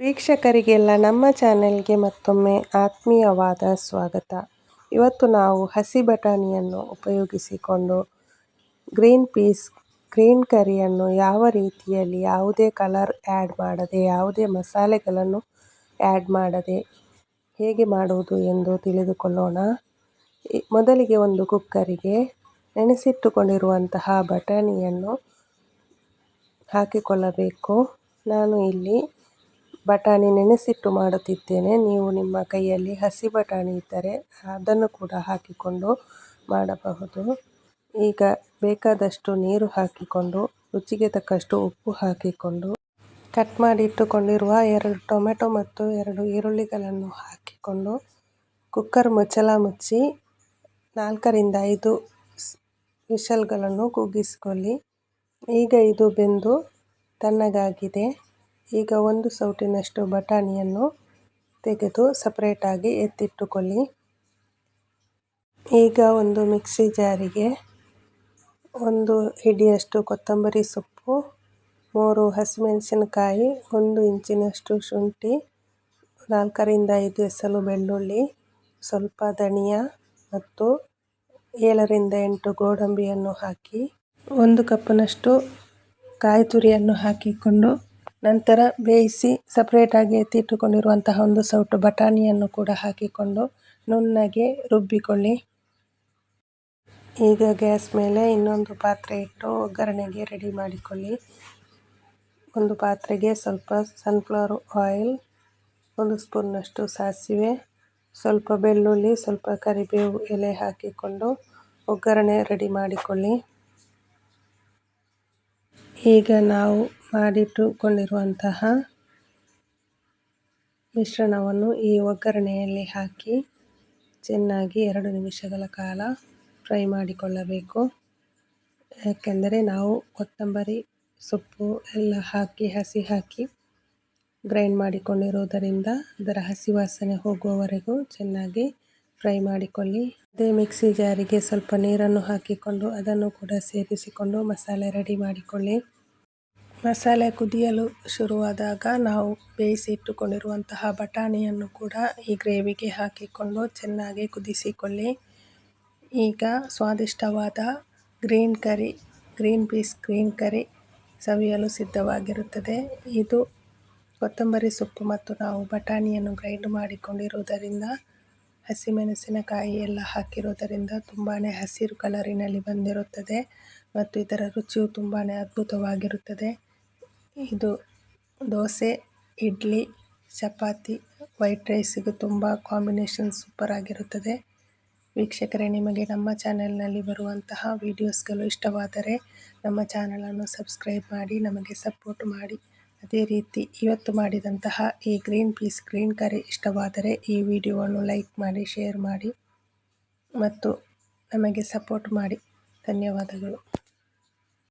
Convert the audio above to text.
ವೀಕ್ಷಕರಿಗೆಲ್ಲ ನಮ್ಮ ಚಾನೆಲ್ಗೆ ಮತ್ತೊಮ್ಮೆ ಆತ್ಮೀಯವಾದ ಸ್ವಾಗತ. ಇವತ್ತು ನಾವು ಹಸಿ ಬಟಾಣಿಯನ್ನು ಉಪಯೋಗಿಸಿಕೊಂಡು ಗ್ರೀನ್ ಪೀಸ್ ಗ್ರೀನ್ ಕರಿಯನ್ನು ಯಾವ ರೀತಿಯಲ್ಲಿ ಯಾವುದೇ ಕಲರ್ ಆ್ಯಡ್ ಮಾಡದೆ, ಯಾವುದೇ ಮಸಾಲೆಗಳನ್ನು ಆ್ಯಡ್ ಮಾಡದೆ ಹೇಗೆ ಮಾಡುವುದು ಎಂದು ತಿಳಿದುಕೊಳ್ಳೋಣ. ಮೊದಲಿಗೆ ಒಂದು ಕುಕ್ಕರಿಗೆ ನೆನೆಸಿಟ್ಟುಕೊಂಡಿರುವಂತಹ ಬಟಾಣಿಯನ್ನು ಹಾಕಿಕೊಳ್ಳಬೇಕು. ನಾನು ಇಲ್ಲಿ ಬಟಾಣಿ ನೆನೆಸಿಟ್ಟು ಮಾಡುತ್ತಿದ್ದೇನೆ. ನೀವು ನಿಮ್ಮ ಕೈಯಲ್ಲಿ ಹಸಿ ಬಟಾಣಿ ಇದ್ದರೆ ಅದನ್ನು ಕೂಡ ಹಾಕಿಕೊಂಡು ಮಾಡಬಹುದು. ಈಗ ಬೇಕಾದಷ್ಟು ನೀರು ಹಾಕಿಕೊಂಡು, ರುಚಿಗೆ ತಕ್ಕಷ್ಟು ಉಪ್ಪು ಹಾಕಿಕೊಂಡು, ಕಟ್ ಮಾಡಿ ಇಟ್ಟುಕೊಂಡಿರುವ 2 ಟೊಮೆಟೊ ಮತ್ತು 2 ಈರುಳ್ಳಿಗಳನ್ನು ಹಾಕಿಕೊಂಡು ಕುಕ್ಕರ್ ಮುಚ್ಚಳ ಮುಚ್ಚಿ 4 ರಿಂದ 5 ವಿಷಲ್ಗಳನ್ನು ಕೂಗಿಸಿಕೊಳ್ಳಿ. ಈಗ ಇದು ಬೆಂದು ತಣ್ಣಗಾಗಿದೆ. ಈಗ 1 ಸೌಟಿನಷ್ಟು ಬಟಾಣಿಯನ್ನು ತೆಗೆದು ಸಪರೇಟಾಗಿ ಎತ್ತಿಟ್ಟುಕೊಳ್ಳಿ. ಈಗ ಒಂದು ಮಿಕ್ಸಿ ಜಾರಿಗೆ 1 ಹಿಡಿಯಷ್ಟು ಕೊತ್ತಂಬರಿ ಸೊಪ್ಪು, 3 ಹಸಿಮೆಣಸಿನಕಾಯಿ, 1 ಇಂಚಿನಷ್ಟು ಶುಂಠಿ, 4 ರಿಂದ 5 ಎಸಳು ಬೆಳ್ಳುಳ್ಳಿ, ಸ್ವಲ್ಪ ಧನಿಯಾ ಮತ್ತು 7 ರಿಂದ 8 ಗೋಡಂಬಿಯನ್ನು ಹಾಕಿ 1 ಕಪ್ನಷ್ಟು ಕಾಯಿ ತುರಿಯನ್ನು ಹಾಕಿಕೊಂಡು, ನಂತರ ಬೇಯಿಸಿ ಸಪರೇಟಾಗಿ ಎತ್ತಿಟ್ಟುಕೊಂಡಿರುವಂತಹ 1 ಸೌಟು ಬಟಾಣಿಯನ್ನು ಕೂಡ ಹಾಕಿಕೊಂಡು ನುಣ್ಣಗೆ ರುಬ್ಬಿಕೊಳ್ಳಿ. ಈಗ ಗ್ಯಾಸ್ ಮೇಲೆ ಇನ್ನೊಂದು ಪಾತ್ರೆ ಇಟ್ಟು ಒಗ್ಗರಣೆಗೆ ರೆಡಿ ಮಾಡಿಕೊಳ್ಳಿ. ಒಂದು ಪಾತ್ರೆಗೆ ಸ್ವಲ್ಪ ಸನ್ಫ್ಲವರ್ ಆಯಿಲ್, 1 ಸ್ಪೂನ್ನಷ್ಟು ಸಾಸಿವೆ, ಸ್ವಲ್ಪ ಬೆಳ್ಳುಳ್ಳಿ, ಸ್ವಲ್ಪ ಕರಿಬೇವು ಎಲೆ ಹಾಕಿಕೊಂಡು ಒಗ್ಗರಣೆ ರೆಡಿ ಮಾಡಿಕೊಳ್ಳಿ. ಈಗ ನಾವು ಮಾಡಿಟ್ಟುಕೊಂಡಿರುವಂತಹ ಮಿಶ್ರಣವನ್ನು ಈ ಒಗ್ಗರಣೆಯಲ್ಲಿ ಹಾಕಿ ಚೆನ್ನಾಗಿ 2 ನಿಮಿಷಗಳ ಕಾಲ ಫ್ರೈ ಮಾಡಿಕೊಳ್ಳಬೇಕು. ಯಾಕೆಂದರೆ ನಾವು ಕೊತ್ತಂಬರಿ ಸೊಪ್ಪು ಎಲ್ಲ ಹಸಿ ಗ್ರೈಂಡ್ ಮಾಡಿಕೊಂಡಿರುವುದರಿಂದ ಅದರ ಹಸಿ ವಾಸನೆ ಹೋಗುವವರೆಗೂ ಚೆನ್ನಾಗಿ ಫ್ರೈ ಮಾಡಿಕೊಳ್ಳಿ. ಅದೇ ಮಿಕ್ಸಿ ಜಾರಿಗೆ ಸ್ವಲ್ಪ ನೀರನ್ನು ಹಾಕಿಕೊಂಡು ಅದನ್ನು ಕೂಡ ಸೇರಿಸಿಕೊಂಡು ಮಸಾಲೆ ರೆಡಿ ಮಾಡಿಕೊಳ್ಳಿ. ಮಸಾಲೆ ಕುದಿಯಲು ಶುರುವಾದಾಗ ನಾವು ಬೇಯಿಸಿ ಇಟ್ಟುಕೊಂಡಿರುವಂತಹ ಬಟಾಣಿಯನ್ನು ಕೂಡ ಈ ಗ್ರೇವಿಗೆ ಹಾಕಿಕೊಂಡು ಚೆನ್ನಾಗಿ ಕುದಿಸಿಕೊಳ್ಳಿ. ಈಗ ಸ್ವಾದಿಷ್ಟವಾದ ಗ್ರೀನ್ ಪೀಸ್ ಗ್ರೀನ್ ಕರಿ ಸವಿಯಲು ಸಿದ್ಧವಾಗಿರುತ್ತದೆ. ಇದು ಕೊತ್ತಂಬರಿ ಸೊಪ್ಪು ಮತ್ತು ನಾವು ಬಟಾಣಿಯನ್ನು ಗ್ರೈಂಡ್ ಮಾಡಿಕೊಂಡಿರುವುದರಿಂದ, ಹಸಿಮೆಣಸಿನಕಾಯಿ ಎಲ್ಲ ಹಾಕಿರುವುದರಿಂದ ತುಂಬಾ ಹಸಿರು ಕಲರಿನಲ್ಲಿ ಬಂದಿರುತ್ತದೆ ಮತ್ತು ಇದರ ರುಚಿಯು ತುಂಬಾ ಅದ್ಭುತವಾಗಿರುತ್ತದೆ. ಇದು ದೋಸೆ, ಇಡ್ಲಿ, ಚಪಾತಿ, ವೈಟ್ ರೈಸಿಗೂ ತುಂಬ ಕಾಂಬಿನೇಷನ್ ಸೂಪರ್ ಆಗಿರುತ್ತದೆ. ವೀಕ್ಷಕರೇ, ನಿಮಗೆ ನಮ್ಮ ಚಾನೆಲ್ನಲ್ಲಿ ಬರುವಂತಹ ವಿಡಿಯೋಸ್ಗಳು ಇಷ್ಟವಾದರೆ ನಮ್ಮ ಚಾನಲನ್ನು ಸಬ್ಸ್ಕ್ರೈಬ್ ಮಾಡಿ ನಮಗೆ ಸಪೋರ್ಟ್ ಮಾಡಿ. ಅದೇ ರೀತಿ ಇವತ್ತು ಮಾಡಿದಂತಹ ಈ ಗ್ರೀನ್ ಪೀಸ್ ಗ್ರೀನ್ ಕರಿ ಇಷ್ಟವಾದರೆ ಈ ವಿಡಿಯೋವನ್ನು ಲೈಕ್ ಮಾಡಿ, ಶೇರ್ ಮಾಡಿ ಮತ್ತು ನಮಗೆ ಸಪೋರ್ಟ್ ಮಾಡಿ. ಧನ್ಯವಾದಗಳು.